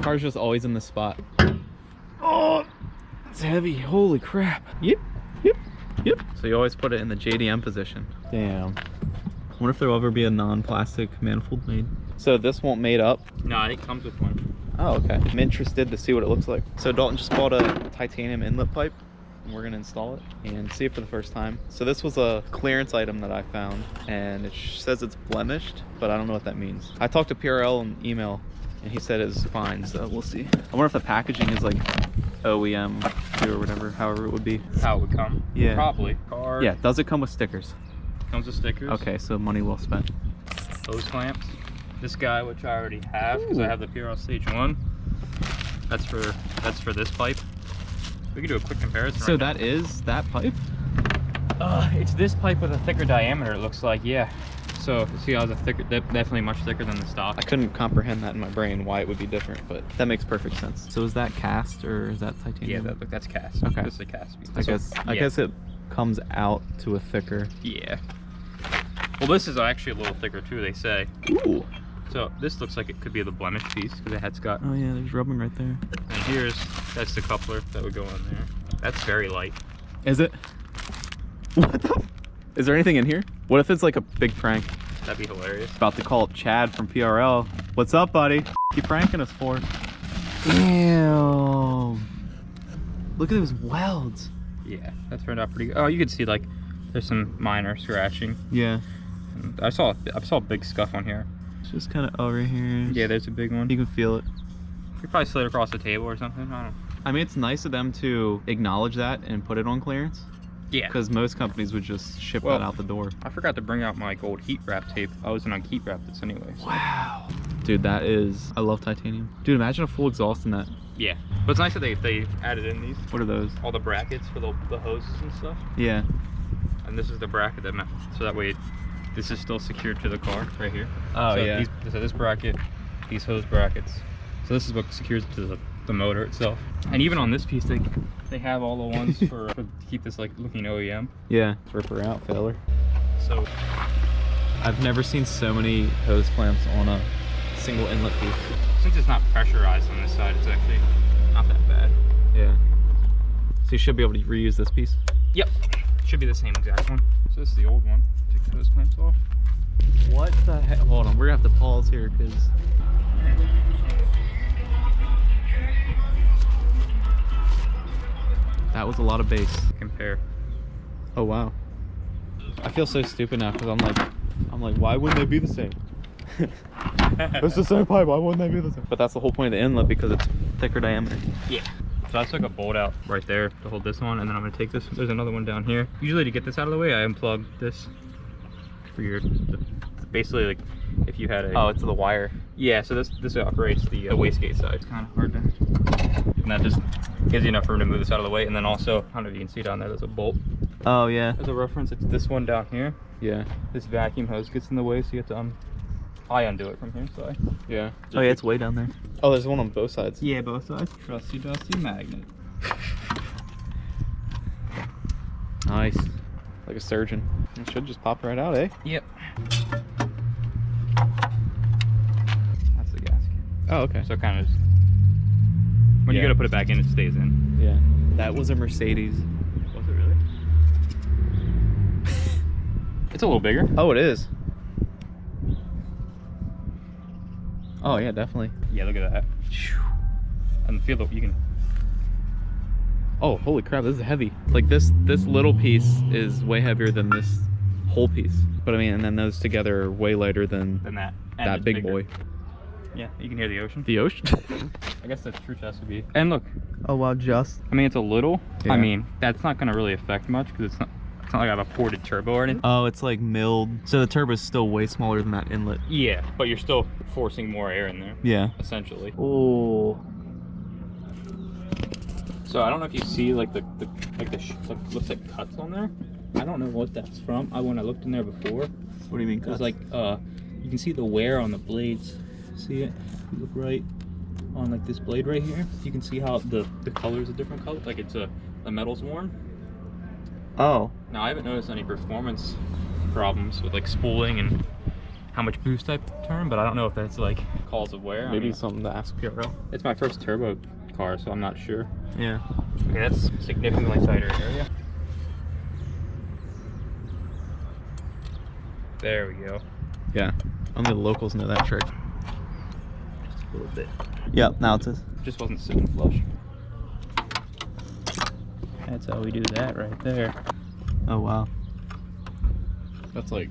car's just always in the spot. Oh, it's heavy. Holy crap. Yep. So you always put it in the JDM position. Damn. I wonder if there'll ever be a non-plastic manifold made. So this won't mate up? No, it comes with one. Oh, okay. I'm interested to see what it looks like. So Dalton just bought a titanium inlet pipe, and we're gonna install it and see it for the first time. So this was a clearance item that I found, and it says it's blemished, but I don't know what that means. I talked to PRL in email, and he said it's fine, so we'll see. I wonder if the packaging is like OEM or whatever, however it would be. How it would come? Yeah. Probably. Card. Yeah, does it come with stickers? Comes with stickers. Okay, so money well spent. Hose clamps. This guy, which I already have, because I have the PRL Stage 1. That's for this pipe. We can do a quick comparison. So that is that pipe? It's this pipe with a thicker diameter, it looks like, yeah. So see how it's thicker, definitely much thicker than the stock. I couldn't comprehend that in my brain, why it would be different, but that makes perfect sense. So is that cast or is that titanium? Yeah, that's cast. Okay. This is a cast piece. I guess it comes out to a thicker. Yeah. Well, this is actually a little thicker too, they say. Ooh. So this looks like it could be the blemish piece because the head's got. Oh yeah, there's rubbing right there. And that's the coupler that would go on there. That's very light. Is it? What the? Is there anything in here? What if it's like a big prank? That'd be hilarious. About to call up Chad from PRL. What's up, buddy? What you pranking us for? Damn. Look at those welds. Yeah, that turned out pretty good. Oh, you can see like there's some minor scratching. Yeah. And I saw a big scuff on here. It's just kind of over here. Yeah, there's a big one. You can feel it. You probably slid across the table or something. I don't know. I mean, it's nice of them to acknowledge that and put it on clearance. Yeah. Because most companies would just ship that out the door. I forgot to bring out my gold heat wrap tape. I was gonna heat wrap this anyway. So. Wow. Dude, that is... I love titanium. Dude, imagine a full exhaust in that. Yeah. But it's nice that they added in these. What are those? All the brackets for the hoses and stuff. Yeah. And this is the bracket that so that way this is still secured to the car right here. Oh, so yeah. So this bracket, these hose brackets. So this is what secures to the motor itself. And even on this piece, they have all the ones for to keep this like looking OEM. Yeah. Rip her out, feller. So I've never seen so many hose clamps on a single inlet piece. since it's not pressurized on this side, it's actually not that bad. Yeah. So you should be able to reuse this piece? Yep. Should be the same exact one. So this is the old one. Take the hose clamps off. What the heck? Hold on, we're gonna have to pause here because that was a lot of bass. Compare. Oh wow. I feel so stupid now because I'm like, why wouldn't they be the same? It's the same pipe, why wouldn't they be the same? But that's the whole point of the inlet because it's thicker diameter. Yeah. So I took a bolt out right there to hold this on, and then I'm gonna take this. There's another one down here. Usually to get this out of the way, I unplug this for your, basically like if you had a. Oh, it's the wire. Yeah. So this operates the wastegate side. It's kind of hard to. And that just gives you enough room to move this out of the way, and then also, I don't know if you can see down there. There's a bolt. Oh yeah. As a reference, it's this one down here. Yeah. This vacuum hose gets in the way, so you have to I undo it from here. So yeah. Oh yeah, it's way down there. Oh, there's one on both sides. yeah, both sides. Trusty dusty magnet. Nice. Like a surgeon. It should just pop right out, eh? Yep. That's the gasket. Oh, okay. So kind of when you Yeah. go to put it back in, it stays in. Yeah. That was a Mercedes. Was it really? It's a little bigger. Oh, it is. Oh yeah, definitely. Yeah, look at that. And feel that you can. Oh, holy crap, this is heavy. Like this little piece is way heavier than this whole piece. But I mean, and then those together are way lighter than that. that big boy. Yeah, you can hear the ocean. The ocean? I guess that's true test would be. And look. Oh wow, just. I mean, it's a little. Yeah. I mean, that's not gonna really affect much because it's not like I have a ported turbo or anything. Oh, it's like milled. So the turbo is still way smaller than that inlet. Yeah, but you're still forcing more air in there. Yeah. Essentially. Oh. So I don't know if you see like the looks like cuts on there. I don't know what that's from. When I looked in there before. What do you mean cuts? It's like you can see the wear on the blades. See it? You look right on like this blade right here. You can see how the color's a different color. Like it's the metal's worn. Oh. Now I haven't noticed any performance problems with like spooling and how much boost I turn, but I don't know if that's like calls of wear. Maybe something to ask PRL. It's my first turbo car, so I'm not sure. Yeah. Okay, that's significantly tighter area. There we go. Yeah. Only the locals know that trick. Just a little bit. Yep, now it's Just wasn't sitting flush. That's how we do that right there. oh wow. That's like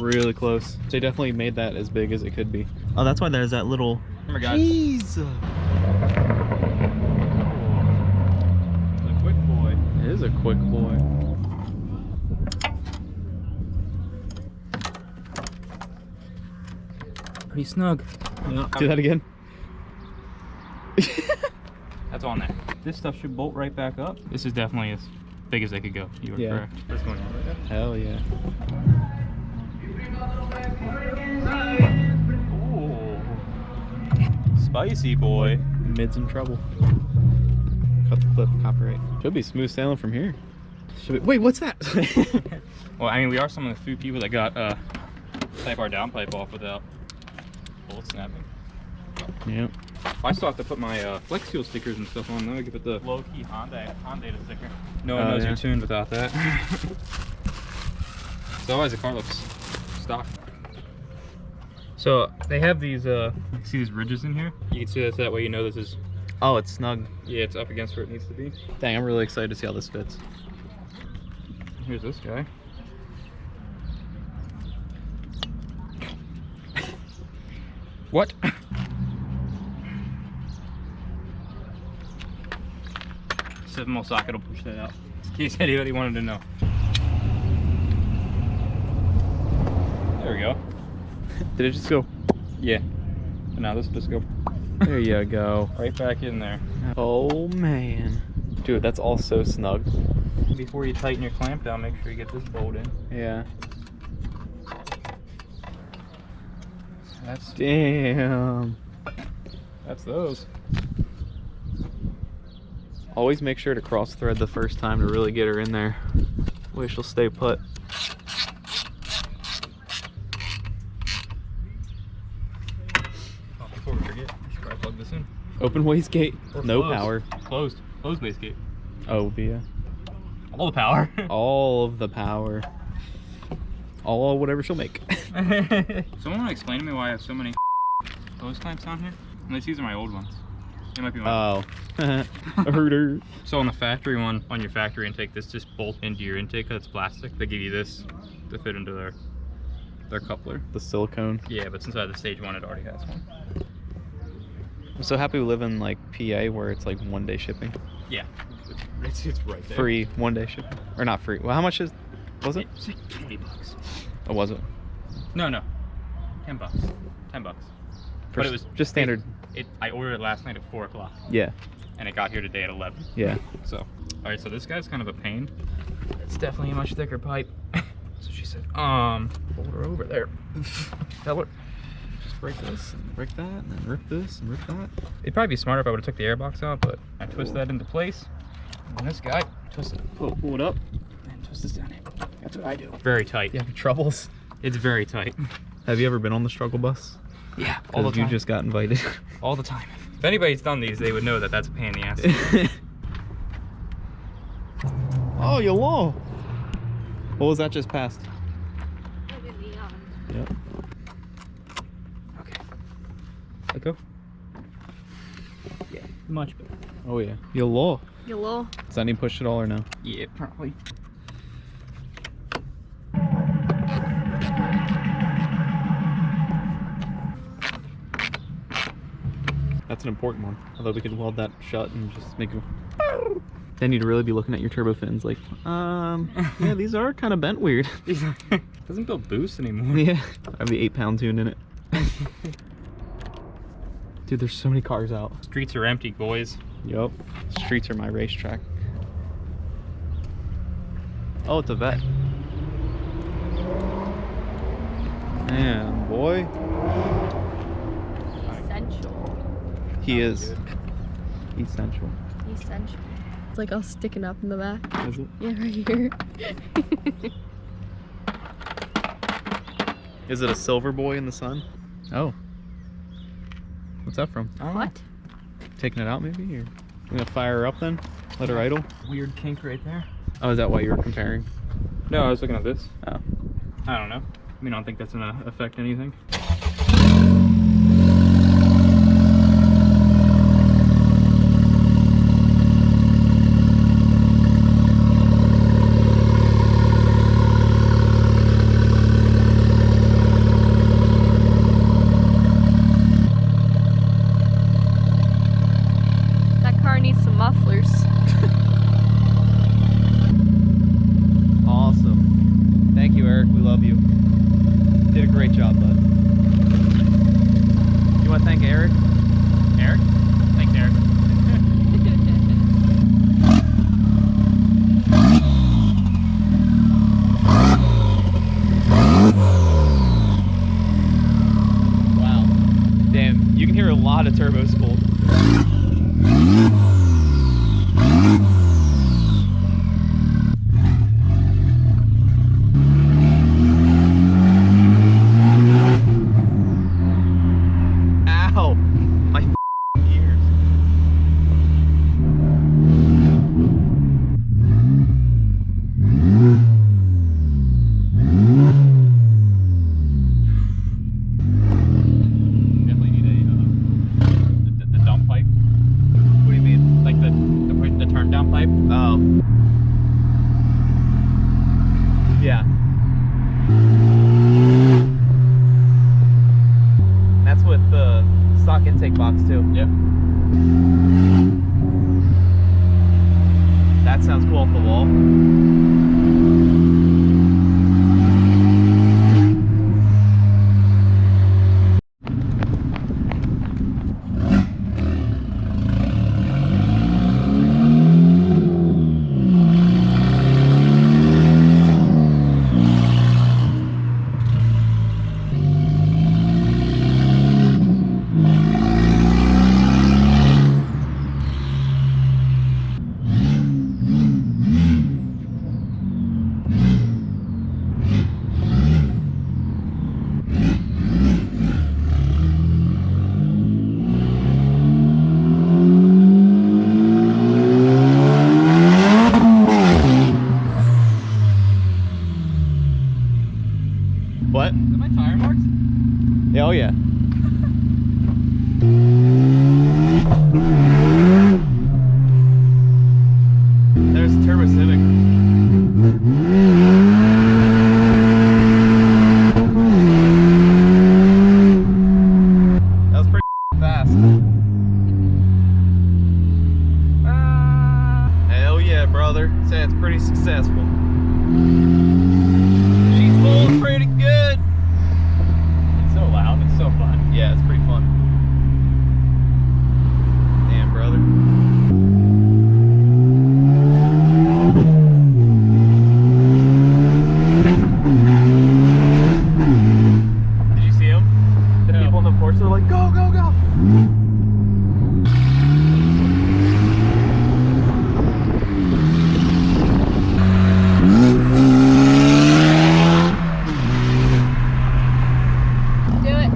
really close. They definitely made that as big as it could be. Oh, that's why there's that little. Remember, guys. Jeez. It's a quick boy. It is a quick boy. Pretty snug. Yeah. Do that again. That's on there. This stuff should bolt right back up. This is definitely as big as they could go. You were correct. This one right there. Hell yeah. Ooh. Spicy boy. Mid's in trouble. Cut the clip, copyright. Should be smooth sailing from here. Should be. Wait, what's that? Well, I mean, we are some of the few people that got Type R downpipe off without bullet snapping. Yep. I still have to put my Flex Fuel stickers and stuff on though. Give it the low-key Hondata sticker. No one knows yeah. you're tuned without that. So otherwise the car looks stock. So they have these, see these ridges in here? You can see this, that way you know this is... Oh, it's snug. Yeah, it's up against where it needs to be. Dang, I'm really excited to see how this fits. Here's this guy. What? 7mm socket will push that out. In case anybody wanted to know. There we go. Did it just go? Yeah. And now this will just go There you go. right back in there. Oh man. Dude, that's all so snug. Before you tighten your clamp down, make sure you get this bolt in. Yeah. That's Damn. those. Always make sure to cross thread the first time to really get her in there. Way she'll stay put. Oh, before we forget, we should probably plug this in. Open wastegate, Or no closed. power. Closed wastegate. Oh, yeah. All the power. All of the power. All whatever she'll make. Someone want to explain to me why I have so many hose clamps on here? And these are my old ones. They might be my Oh. A herder. So on the factory one, on your factory intake, this just bolt into your intake because it's plastic. They give you this to fit into their coupler. The silicone. Yeah, but since I have the stage one, it already has one. I'm so happy we live in like PA where it's like 1 day shipping. Yeah, it's right there. Free 1 day shipping. Or not free. Well, how much was it? It's like 20 bucks. Or was it? No, 10 bucks. 10 bucks. But it was just standard. I ordered it last night at 4 o'clock. Yeah. And it got here today at 11. Yeah. So, all right, so this guy's kind of a pain. It's definitely a much thicker pipe. So she said, hold her over there. Tell her. Just break this and Break that and then rip this and rip that. it'd probably be smarter if I would have took the airbox out, but I twist that into place. And this guy, pull it up and twist this down here. That's what I do. Very tight. You have troubles? It's very tight. Have you ever been on the struggle bus? Yeah, all the Because you time. just got invited. All the time. If anybody's done these, they would know that that's a pain in the ass. Oh, you low. What was that just passed? Yep. Okay. Let go. Yeah, much better. Oh yeah. You low. Hello. Does that need push at all or no? Yeah, probably. That's an important one. Although we could weld that shut and just make it. Then you'd really be looking at your turbo fins like, yeah, these are kind of bent weird. Doesn't build boost anymore. Yeah. I have the 8-pound tune in it. Dude, there's so many cars out. Streets are empty, boys. Yup. Streets are my racetrack. Oh, it's a vet. Man, boy. Essential. He is. Essential. Essential. It's like all sticking up in the back. Is it? Yeah, right here. Is it a silver boy in the sun? Oh. What's that from? What? Taking it out maybe? Or you gonna fire her up then? Let her idle? Weird kink right there. Oh, is that why you were comparing? No, I was looking at this. Oh. I don't know. I mean, I don't think that's gonna affect anything. That car needs some mufflers. Awesome. Thank you, Eric. We love you. Did a great job, bud. You want to thank Eric? Eric? Thanks, Eric. Wow. Damn, you can hear a lot of turbo spool. Ow! My ears. Definitely need the dump pipe. What do you mean? Like the turn down pipe. Oh. Yeah. That's with the stock intake box too. Yep. That sounds cool off the wall. What? Is that my tire marks? Yeah, oh yeah. There's a Turbo Civic. That was pretty fast. Hell yeah, brother. Say it's pretty successful. She's pulling pretty good. It's so loud. It's so fun. Yeah, it's pretty fun. Damn, brother. Did you see him? The No. people on the porch, they're like, go, go, go. Do it.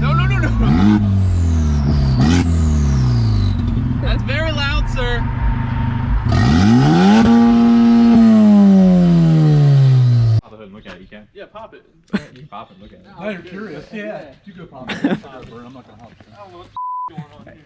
No, no, no, no. That's very loud, sir. Pop the hood and look at it. You can. Yeah, pop it. You can pop it. Look at it. Now you're curious. Yeah. You go pop it. I'm not gonna help you. Oh, what's going on here?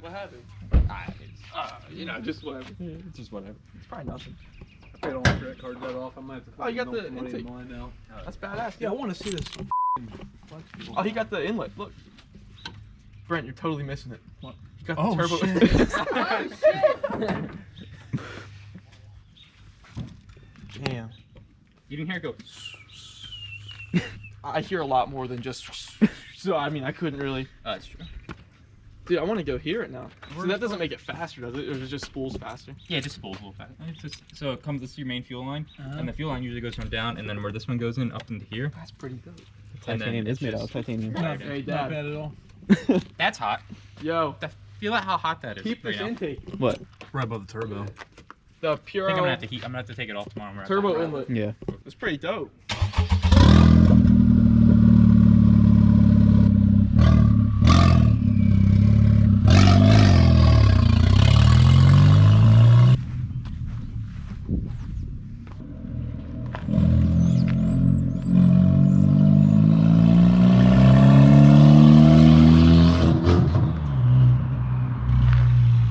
What happened? You know, just whatever. It's just whatever. It's probably nothing. I paid all my credit card debt off. I might have to. Oh, you got fucking the milk money intake. in mine now. That's badass. Yeah, I want to see this. Oh, he got the inlet. Look. Brent, you're totally missing it. What? You got the Oh, turbo. Damn. You didn't hear it go. I hear a lot more than just. So, I mean, I couldn't really. That's true. Dude, I want to go hear it now. So that doesn't make it faster, does it? Or is it just spools faster? Yeah, it just spools a little fast. It's just, so it comes. This is your main fuel line, and the fuel line usually goes from down, and then where this one goes in up into here. That's pretty dope. And then Titanium it's is made out just- of titanium. Not, Hey, not Dad. bad at all. That's hot. Yo, Feel how hot that is. keep this right now. intake. What? Right above the turbo. The I think I'm gonna have PRL to heat. I'm gonna have to take it off tomorrow. We're turbo gonna inlet. Yeah. It's pretty dope.